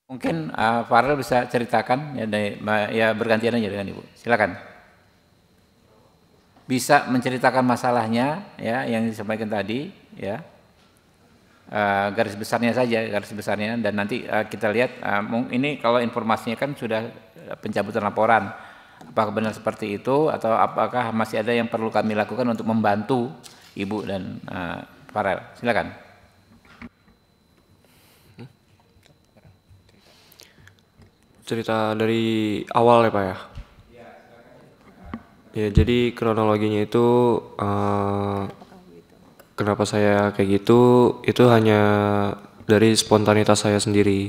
Mungkin Farel bisa ceritakan ya, ya bergantian aja dengan Ibu. Silakan. Bisa menceritakan masalahnya ya yang disampaikan tadi ya. Garis besarnya saja, garis besarnya, dan nanti kita lihat ini kalau informasinya kan sudah pencabutan laporan. Apakah benar seperti itu atau apakah masih ada yang perlu kami lakukan untuk membantu Ibu dan Farel? Silakan. Cerita dari awal ya Pak ya? Ya jadi kronologinya itu kenapa saya kayak gitu itu hanya dari spontanitas saya sendiri.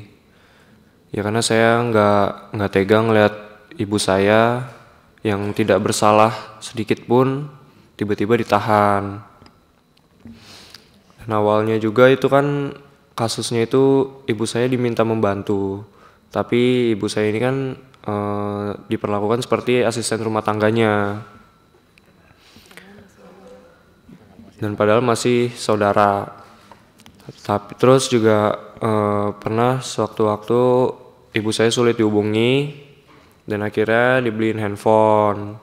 Ya karena saya nggak tegang lihat ibu saya yang tidak bersalah sedikit pun tiba-tiba ditahan. Dan awalnya juga itu kan kasusnya itu ibu saya diminta membantu. Tapi ibu saya ini kan diperlakukan seperti asisten rumah tangganya. Dan padahal masih saudara. Tapi terus juga pernah sewaktu-waktu ibu saya sulit dihubungi dan akhirnya dibeliin handphone.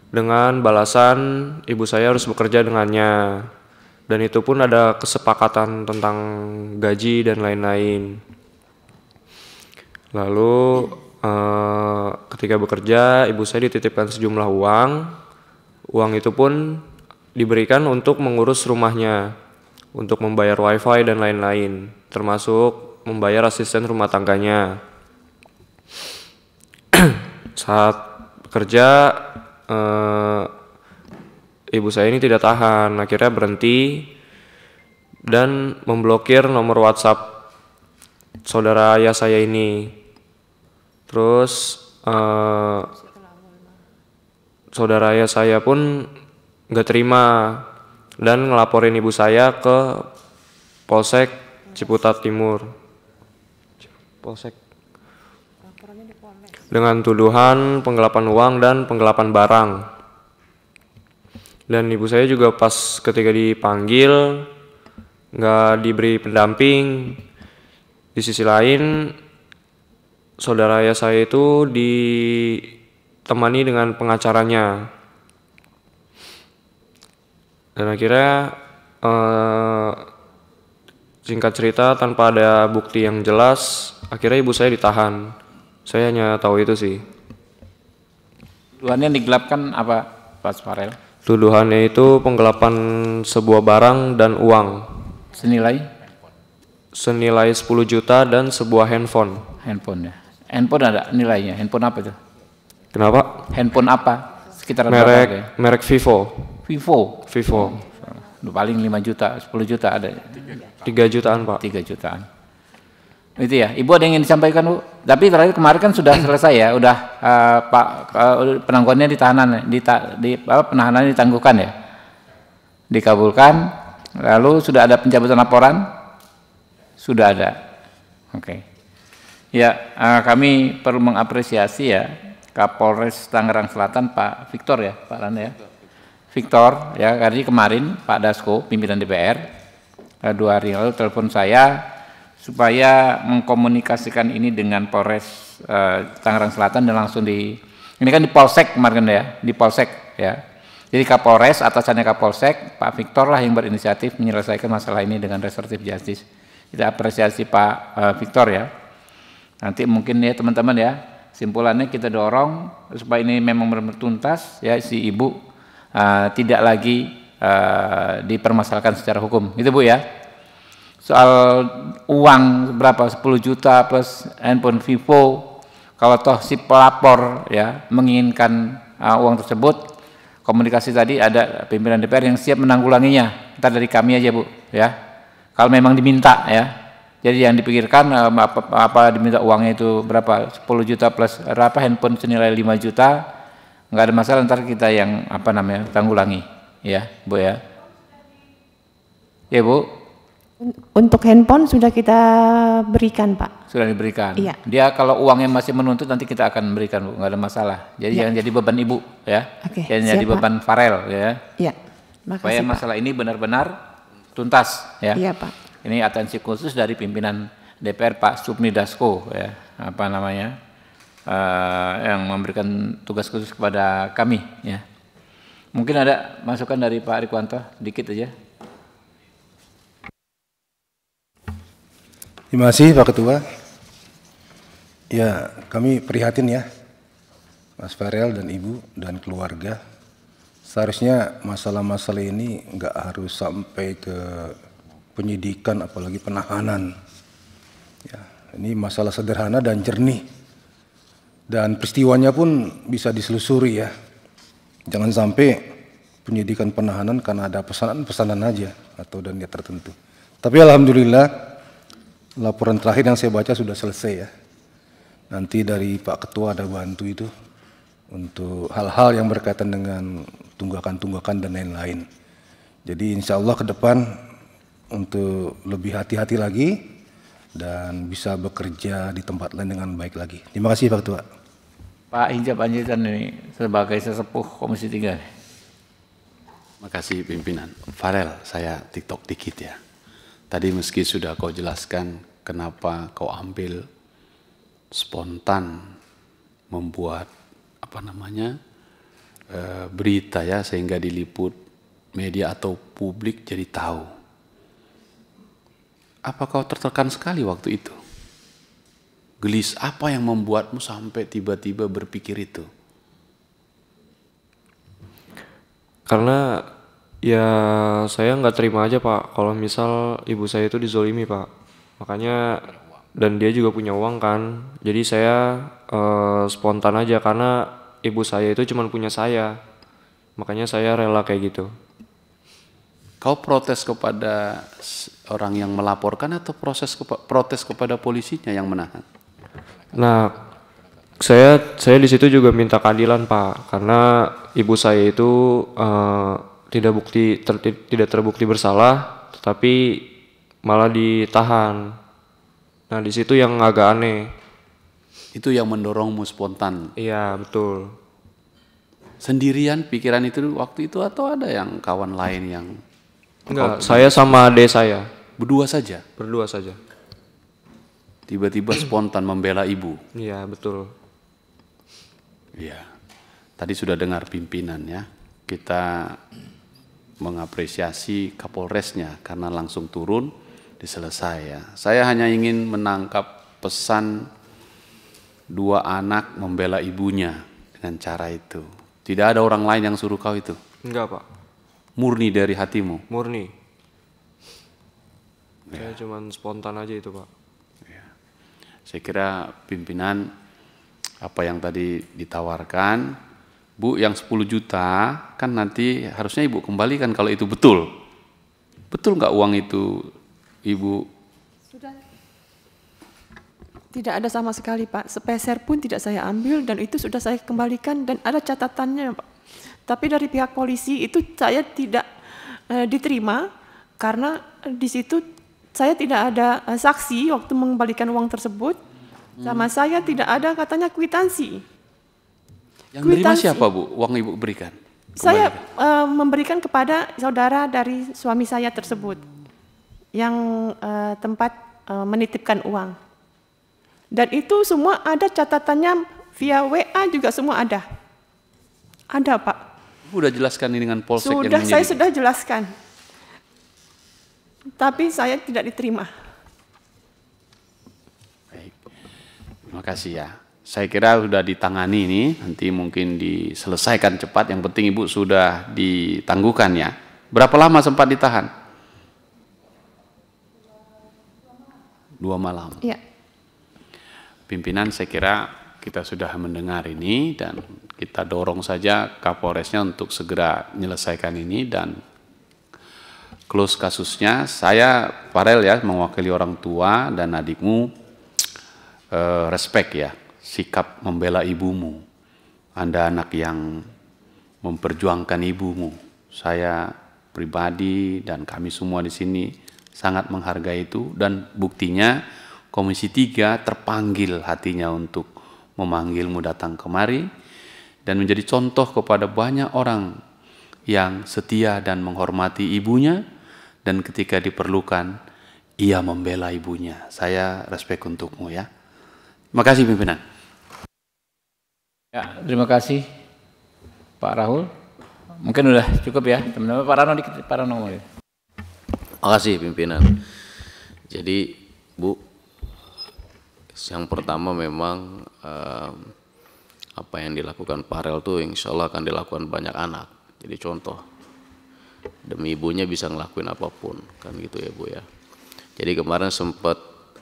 Dengan balasan ibu saya harus bekerja dengannya. Dan itu pun ada kesepakatan tentang gaji dan lain-lain. Lalu ketika bekerja, ibu saya dititipkan sejumlah uang. Uang itu pun diberikan untuk mengurus rumahnya, untuk membayar wifi dan lain-lain, termasuk membayar asisten rumah tangganya. Saat bekerja, ibu saya ini tidak tahan, akhirnya berhenti dan memblokir nomor WhatsApp saudara ayah saya ini. Terus saudara ayah saya pun nggak terima dan ngelaporin ibu saya ke Polsek Ciputat Timur. Polsek. Dengan tuduhan penggelapan uang dan penggelapan barang. Dan ibu saya juga pas ketika dipanggil nggak diberi pendamping. Di sisi lain, saudara ayah saya itu ditemani dengan pengacaranya. Dan akhirnya singkat cerita tanpa ada bukti yang jelas, akhirnya ibu saya ditahan. Saya hanya tahu itu sih. Tuduhannya digelapkan apa, Pak Farel? Tuduhannya itu penggelapan sebuah barang dan uang. Senilai 10 juta dan sebuah handphone. Handphone ya. Handphone ada nilainya. Handphone apa itu? Kenapa? Handphone apa? Sekitar berapa ya? Merek Vivo. Vivo. Vivo. Paling 5 juta, 10 juta ada. 3 jutaan, Pak. 3 jutaan. Itu ya. Ibu ada yang ingin disampaikan, Bu? Tapi terakhir kemarin kan sudah selesai ya, udah Pak penangguhannya penahanannya ditangguhkan ya. Dikabulkan. Lalu sudah ada pencabutan laporan? Sudah ada. Oke. Ya, kami perlu mengapresiasi ya Kapolres Tangerang Selatan Pak Victor ya, Pak Randa ya. Victor ya, karena kemarin Pak Dasko pimpinan DPR 2 hari lalu telepon saya supaya mengkomunikasikan ini dengan Polres Tangerang Selatan dan langsung ini kan di Polsek kemarin ya, di Polsek ya. Jadi Kapolres atasannya Kapolsek Pak Victor lah yang berinisiatif menyelesaikan masalah ini dengan restoratif justice. Kita apresiasi Pak Victor ya. Nanti mungkin ya teman-teman ya, simpulannya kita dorong supaya ini memang benar-benar tuntas ya, si ibu tidak lagi dipermasalahkan secara hukum. Gitu Bu ya. Soal uang berapa 10 juta plus handphone Vivo, kalau toh si pelapor ya menginginkan uang tersebut, komunikasi tadi ada pimpinan DPR yang siap menanggulanginya. Kita dari kami aja Bu ya. Kalau memang diminta ya. Jadi yang dipikirkan apa diminta uangnya itu berapa 10 juta plus berapa handphone senilai 5 juta, nggak ada masalah, ntar kita yang tanggulangi ya Bu ya. Ya Bu. Untuk handphone sudah kita berikan Pak. Sudah diberikan. Iya. Dia kalau uangnya masih menuntut nanti kita akan berikan Bu, nggak ada masalah. Jadi jangan jadi beban Ibu ya. Oke, jangan siap, jadi beban Pak. Farel ya. Iya. Makasih Supaya Pak. masalah ini benar-benar tuntas ya. Iya Pak. Ini atensi khusus dari pimpinan DPR Pak Supni Dasko ya, apa namanya, yang memberikan tugas khusus kepada kami ya. Mungkin ada masukan dari Pak Rikwanto, dikit aja. Terima kasih Pak Ketua. Ya, kami prihatin ya, Mas Farel dan Ibu dan keluarga. Seharusnya masalah-masalah ini nggak harus sampai ke penyidikan, apalagi penahanan. Ya, ini masalah sederhana dan jernih. Dan peristiwanya pun bisa diselusuri ya. Jangan sampai penyidikan penahanan karena ada pesanan-pesanan aja atau dan dia tertentu. Tapi alhamdulillah laporan terakhir yang saya baca sudah selesai ya. Nanti dari Pak Ketua ada bantu itu untuk hal-hal yang berkaitan dengan tunggakan-tunggakan dan lain-lain. Jadi insya Allah ke depan untuk lebih hati-hati lagi dan bisa bekerja di tempat lain dengan baik lagi. Terima kasih Pak Ketua. Pak Hinca Panjaitan ini sebagai sesepuh Komisi 3. Terima kasih pimpinan. Farel, saya TikTok dikit ya. Tadi meski sudah kau jelaskan kenapa kau ambil spontan membuat berita ya sehingga diliput media atau publik jadi tahu. Apa kau tertekan sekali waktu itu? Gelis, apa yang membuatmu sampai tiba-tiba berpikir itu? Karena ya saya nggak terima aja Pak kalau misal ibu saya itu dizolimi Pak. Makanya dan dia juga punya uang kan. Jadi saya spontan aja karena ibu saya itu cuma punya saya. Makanya saya rela kayak gitu. Kau protes kepada orang yang melaporkan atau protes kepada polisinya yang menahan? Nah, saya di situ juga minta keadilan Pak, karena ibu saya itu tidak terbukti bersalah, tetapi malah ditahan. Nah, di situ yang agak aneh. Itu yang mendorongmu spontan? Iya, betul. Sendirian pikiran itu waktu itu atau ada yang kawan lain yang? Enggak, saya sama adik saya. Berdua saja? Berdua saja. Tiba-tiba spontan membela ibu? Iya, betul. Iya. Tadi sudah dengar pimpinan ya. Kita mengapresiasi Kapolresnya karena langsung turun diselesai ya. Saya hanya ingin menangkap pesan dua anak membela ibunya dengan cara itu. Tidak ada orang lain yang suruh kau itu? Enggak Pak. Murni dari hatimu? Murni. Ya. Saya cuman spontan aja itu Pak. Ya. Saya kira pimpinan apa yang tadi ditawarkan, Bu, yang 10 juta kan nanti harusnya Ibu kembalikan kalau itu betul. Betul nggak uang itu Ibu? Sudah. Tidak ada sama sekali Pak, sepeser pun tidak saya ambil dan itu sudah saya kembalikan dan ada catatannya Pak. Tapi dari pihak polisi itu saya tidak diterima karena di situ saya tidak ada saksi waktu mengembalikan uang tersebut. Sama saya tidak ada katanya kwitansi. Yang menerima siapa Bu? Uang Ibu berikan? Saya memberikan kepada saudara dari suami saya tersebut yang tempat menitipkan uang. Dan itu semua ada catatannya via WA juga semua ada. Ada Pak. Sudah jelaskan ini dengan Polsek sudah, yang menjadi... Saya sudah jelaskan. Tapi saya tidak diterima. Baik. Terima kasih ya. Saya kira sudah ditangani ini, nanti mungkin diselesaikan cepat. Yang penting Ibu sudah ditangguhkan ya. Berapa lama sempat ditahan? 2 malam. Iya. Pimpinan, saya kira kita sudah mendengar ini dan kita dorong saja Kapolresnya untuk segera menyelesaikan ini dan close kasusnya. Saya Farel ya, mewakili orang tua dan adikmu, respect ya, sikap membela ibumu. Anda anak yang memperjuangkan ibumu. Saya pribadi dan kami semua di sini sangat menghargai itu dan buktinya Komisi 3 terpanggil hatinya untuk memanggilmu datang kemari dan menjadi contoh kepada banyak orang yang setia dan menghormati ibunya dan ketika diperlukan ia membela ibunya. Saya respect untukmu ya. Terima kasih pimpinan. Ya, terima kasih Pak Rahul. Mungkin udah cukup ya, teman-teman. Pak Rano dikit, Pak Rano ngomong. Makasih pimpinan. Jadi Bu, yang pertama memang apa yang dilakukan Pak Rel tuh insya Allah akan dilakukan banyak anak. Jadi contoh, demi ibunya bisa ngelakuin apapun, kan gitu ya Bu ya. Jadi kemarin sempat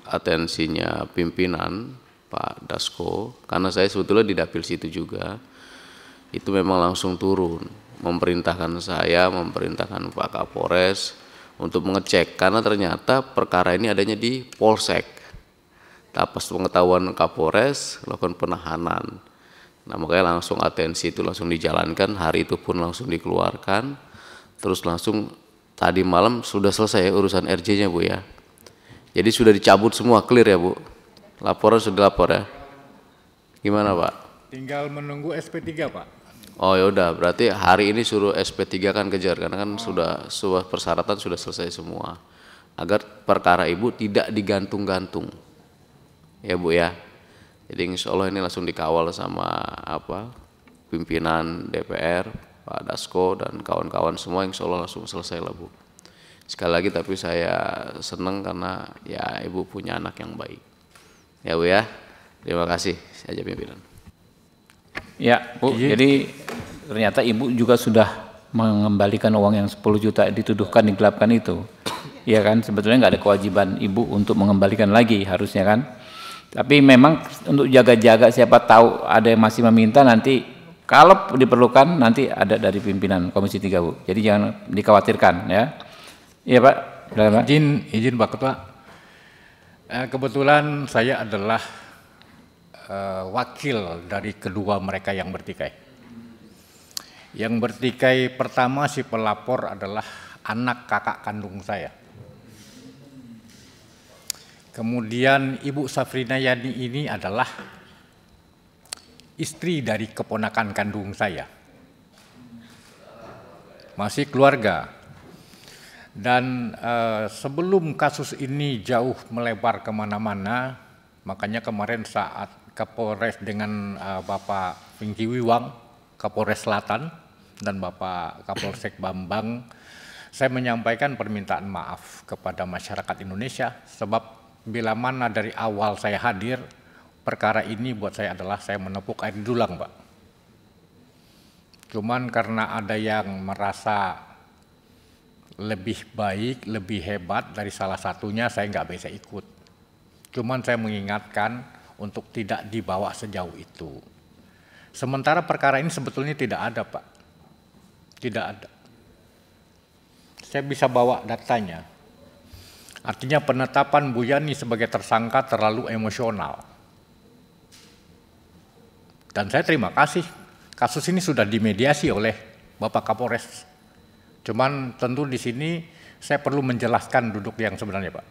atensinya pimpinan Pak Dasko, karena saya sebetulnya di dapil situ juga, itu memang langsung turun, memerintahkan saya, memerintahkan Pak Kapolres untuk mengecek, karena ternyata perkara ini adanya di Polsek. Atas pengetahuan Kapolres, lakukan penahanan. Nah makanya langsung atensi itu langsung dijalankan, hari itu pun langsung dikeluarkan, terus langsung tadi malam sudah selesai urusan RJ-nya Bu ya. Jadi sudah dicabut semua, clear ya Bu? Laporan sudah lapor ya? Gimana Pak? Tinggal menunggu SP3 Pak. Oh ya udah, berarti hari ini suruh SP3 kan kejar, karena kan sudah persyaratan sudah selesai semua. Agar perkara Ibu tidak digantung-gantung. Ya Bu ya. Jadi insya Allah ini langsung dikawal sama pimpinan DPR, Pak Dasko dan kawan-kawan semua, insya Allah langsung selesai lah Bu. Sekali lagi tapi saya senang karena ya Ibu punya anak yang baik. Ya Bu ya, terima kasih saja pimpinan. Ya Bu, jadi ternyata Ibu juga sudah mengembalikan uang yang 10 juta dituduhkan digelapkan itu. Iya kan, sebetulnya nggak ada kewajiban Ibu untuk mengembalikan lagi harusnya kan. Tapi memang untuk jaga-jaga siapa tahu ada yang masih meminta, nanti kalau diperlukan nanti ada dari pimpinan Komisi 3 Bu. Jadi jangan dikhawatirkan ya. Iya Pak. Pak. Izin Pak Ketua. Kebetulan saya adalah wakil dari kedua mereka yang bertikai. Yang bertikai pertama si pelapor adalah anak kakak kandung saya. Kemudian Ibu Safrina Yani ini adalah istri dari keponakan kandung saya. Masih keluarga. Dan sebelum kasus ini jauh melebar kemana-mana, makanya kemarin saat Kapolres dengan Bapak Pinky Wiwang, Kapolres Selatan, dan Bapak Kapolsek Bambang, saya menyampaikan permintaan maaf kepada masyarakat Indonesia, sebab bila mana dari awal saya hadir, perkara ini buat saya adalah saya menepuk air dulang Pak. Cuman karena ada yang merasa lebih baik, lebih hebat dari salah satunya, saya nggak bisa ikut. Cuman saya mengingatkan untuk tidak dibawa sejauh itu. Sementara perkara ini sebetulnya tidak ada Pak. Tidak ada. Saya bisa bawa datanya. Artinya penetapan Bu Yani sebagai tersangka terlalu emosional. Dan saya terima kasih. Kasus ini sudah dimediasi oleh Bapak Kapolres. Cuman tentu di sini saya perlu menjelaskan duduk yang sebenarnya Pak.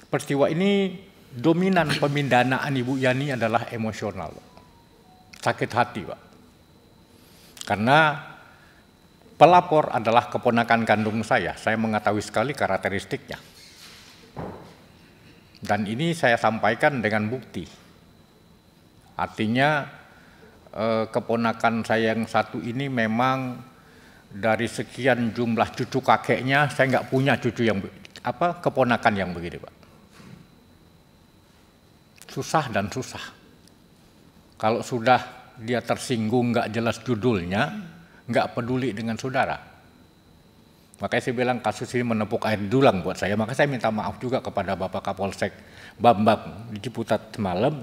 Peristiwa ini dominan pemindanaan Ibu Yani adalah emosional Pak. Sakit hati Pak. Karena pelapor adalah keponakan kandung saya mengetahui sekali karakteristiknya. Dan ini saya sampaikan dengan bukti. Artinya keponakan saya yang satu ini memang dari sekian jumlah cucu kakeknya, saya nggak punya cucu yang keponakan yang begini Pak. Susah dan susah. Kalau sudah dia tersinggung nggak jelas judulnya, nggak peduli dengan saudara. Makanya saya bilang kasus ini menepuk air dulang buat saya. Maka saya minta maaf juga kepada Bapak Kapolsek Bambang di Ciputat semalam.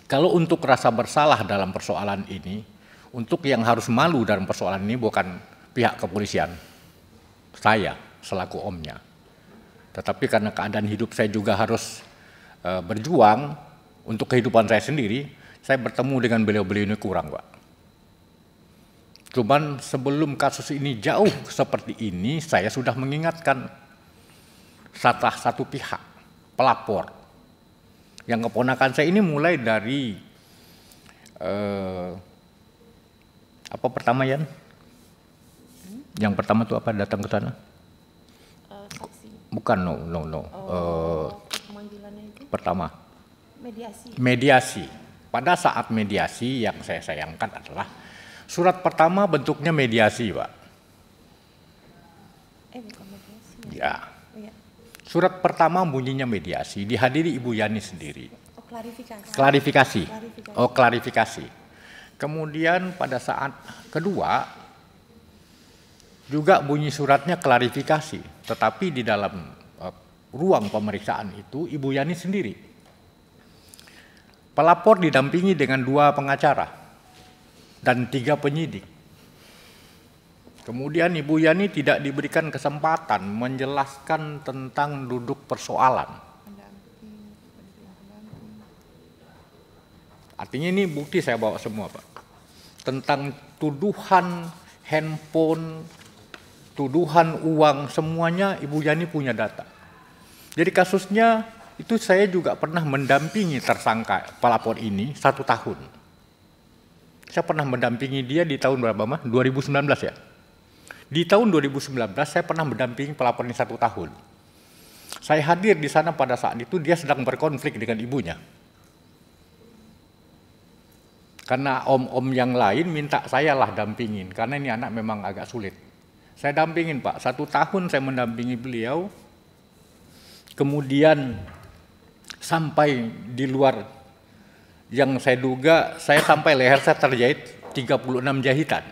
Kalau untuk rasa bersalah dalam persoalan ini, untuk yang harus malu dalam persoalan ini bukan pihak kepolisian, saya selaku omnya. Tetapi karena keadaan hidup saya juga harus berjuang untuk kehidupan saya sendiri, saya bertemu dengan beliau-beliau ini kurang Pak. Cuman sebelum kasus ini jauh seperti ini, saya sudah mengingatkan salah satu pihak, pelapor. Yang keponakan saya ini mulai dari apa pertama Yan? Yang pertama itu apa datang ke sana? bukan Pemanggilannya itu pertama mediasi. mediasi. Pada saat mediasi yang saya sayangkan adalah surat pertama bentuknya mediasi, Pak. Bukan mediasi. Ya. Iya. Surat pertama bunyinya mediasi, dihadiri Ibu Yani sendiri. Oh, klarifikasi. Klarifikasi. Oh, klarifikasi. Kemudian pada saat kedua juga bunyi suratnya klarifikasi, tetapi di dalam ruang pemeriksaan itu Ibu Yani sendiri. Pelapor didampingi dengan 2 pengacara dan 3 penyidik. Kemudian Ibu Yani tidak diberikan kesempatan menjelaskan tentang duduk persoalan. Artinya ini bukti saya bawa semua, Pak. Tentang tuduhan handphone, tuduhan uang, semuanya Ibu Yani punya data. Jadi kasusnya itu saya juga pernah mendampingi tersangka pelapor ini 1 tahun. Saya pernah mendampingi dia di tahun berapa, Mas? 2019 ya? Di tahun 2019 saya pernah mendampingi pelapor ini 1 tahun. Saya hadir di sana pada saat itu dia sedang berkonflik dengan ibunya. Karena om-om yang lain minta saya lah dampingin, karena ini anak memang agak sulit. Saya dampingin, Pak. 1 tahun saya mendampingi beliau. Kemudian sampai di luar yang saya duga, saya sampai leher saya terjahit 36 jahitan.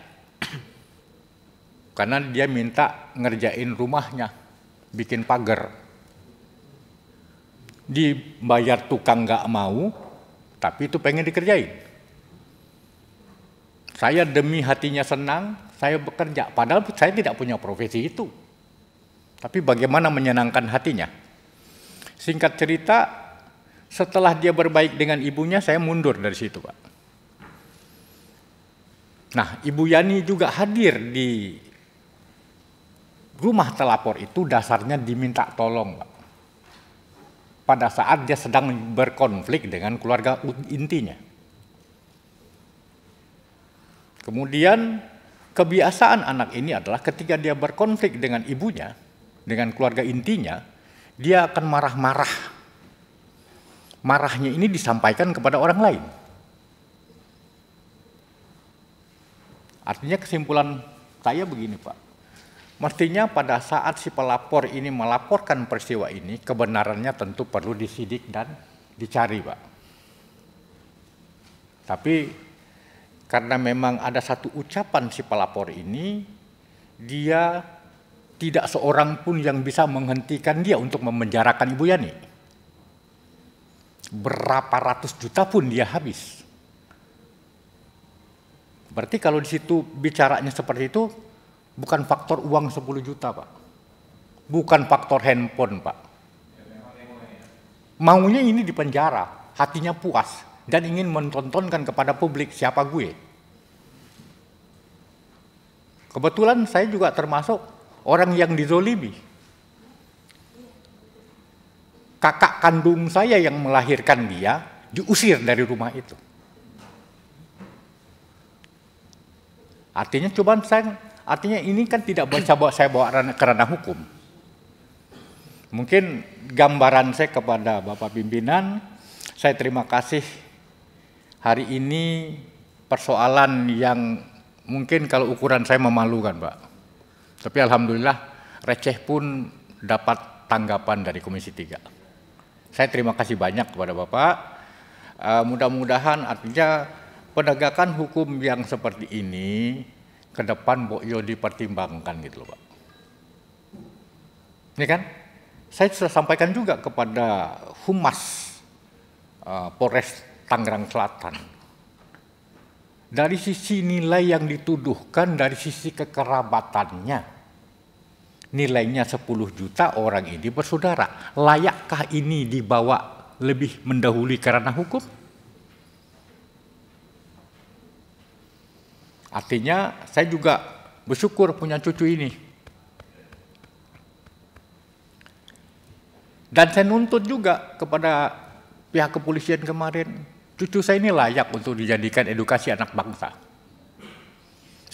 Karena dia minta ngerjain rumahnya, bikin pagar. Dibayar tukang nggak mau, tapi itu pengen dikerjain. Saya demi hatinya senang, saya bekerja. Padahal saya tidak punya profesi itu. Tapi bagaimana menyenangkan hatinya? Singkat cerita, setelah dia berbaik dengan ibunya, saya mundur dari situ, Pak. Nah, Ibu Yani juga hadir di rumah telapor itu, dasarnya diminta tolong, Pak. Pada saat dia sedang berkonflik dengan keluarga intinya. Kemudian kebiasaan anak ini adalah ketika dia berkonflik dengan ibunya, dengan keluarga intinya, dia akan marah-marah. Marahnya ini disampaikan kepada orang lain. Artinya kesimpulan saya begini, Pak. Mestinya pada saat si pelapor ini melaporkan peristiwa ini, kebenarannya tentu perlu disidik dan dicari, Pak. Tapi karena memang ada satu ucapan si pelapor ini, dia tidak seorang pun yang bisa menghentikan dia untuk memenjarakan Ibu Yani. Berapa ratus juta pun dia habis. Berarti kalau di situ bicaranya seperti itu, bukan faktor uang 10 juta, Pak. Bukan faktor handphone, Pak. Maunya ini dipenjara, hatinya puas, dan ingin mentontonkan kepada publik siapa gue. Kebetulan saya juga termasuk orang yang dizolimi. Kakak kandung saya yang melahirkan dia diusir dari rumah itu. Artinya ini kan tidak bisa saya bawa ke ranah hukum. Mungkin gambaran saya kepada Bapak Pimpinan, saya terima kasih hari ini persoalan yang mungkin kalau ukuran saya memalukan, Pak. Tapi alhamdulillah receh pun dapat tanggapan dari Komisi 3. Saya terima kasih banyak kepada Bapak. Mudah-mudahan artinya penegakan hukum yang seperti ini ke depan Boyo dipertimbangkan gitu loh, Pak. Ini kan, saya sudah sampaikan juga kepada Humas Polres Tangerang Selatan. Dari sisi nilai yang dituduhkan, dari sisi kekerabatannya, nilainya 10 juta, orang ini bersaudara. Layakkah ini dibawa lebih mendahului karena hukum? Artinya saya juga bersyukur punya cucu ini. Dan saya nuntut juga kepada pihak kepolisian kemarin, cucu saya ini layak untuk dijadikan edukasi anak bangsa.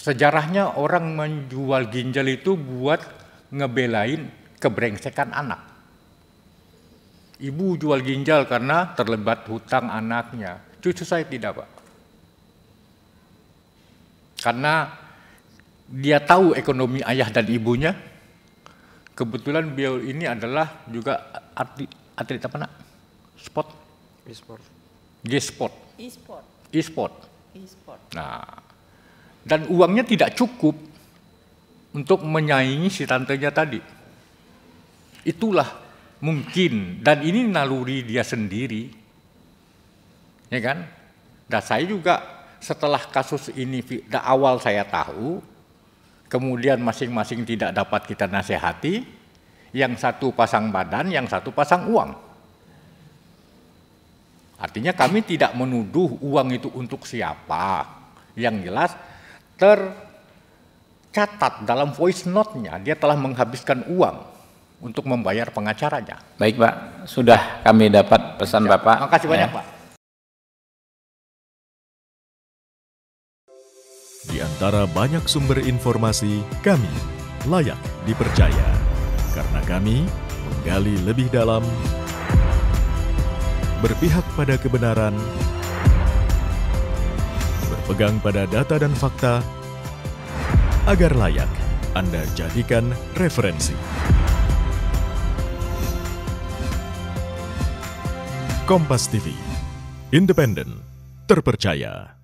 Sejarahnya orang menjual ginjal itu buat ngebelain kebrengsekan anak. Ibu jual ginjal karena terlibat hutang anaknya. Cucu saya tidak, Pak. Karena dia tahu ekonomi ayah dan ibunya. Kebetulan beliau ini adalah juga atlet apa nak? Sport? E-sport. G-sport. E-sport. E-sport. E-sport. Nah, dan uangnya tidak cukup untuk menyaingi si tantenya tadi. Itulah mungkin, dan ini naluri dia sendiri, ya kan? Dan saya juga setelah kasus ini awal saya tahu, kemudian masing-masing tidak dapat kita nasihati, yang satu pasang badan, yang satu pasang uang. Artinya kami tidak menuduh uang itu untuk siapa, yang jelas tercatat dalam voice note-nya dia telah menghabiskan uang untuk membayar pengacaranya. Baik Pak, sudah kami dapat pesan Bapak. Terima kasih banyak Pak. Di antara banyak sumber informasi, kami layak dipercaya. Karena kami menggali lebih dalam, berpihak pada kebenaran, berpegang pada data dan fakta, agar layak Anda jadikan referensi. Kompas TV, independen, terpercaya.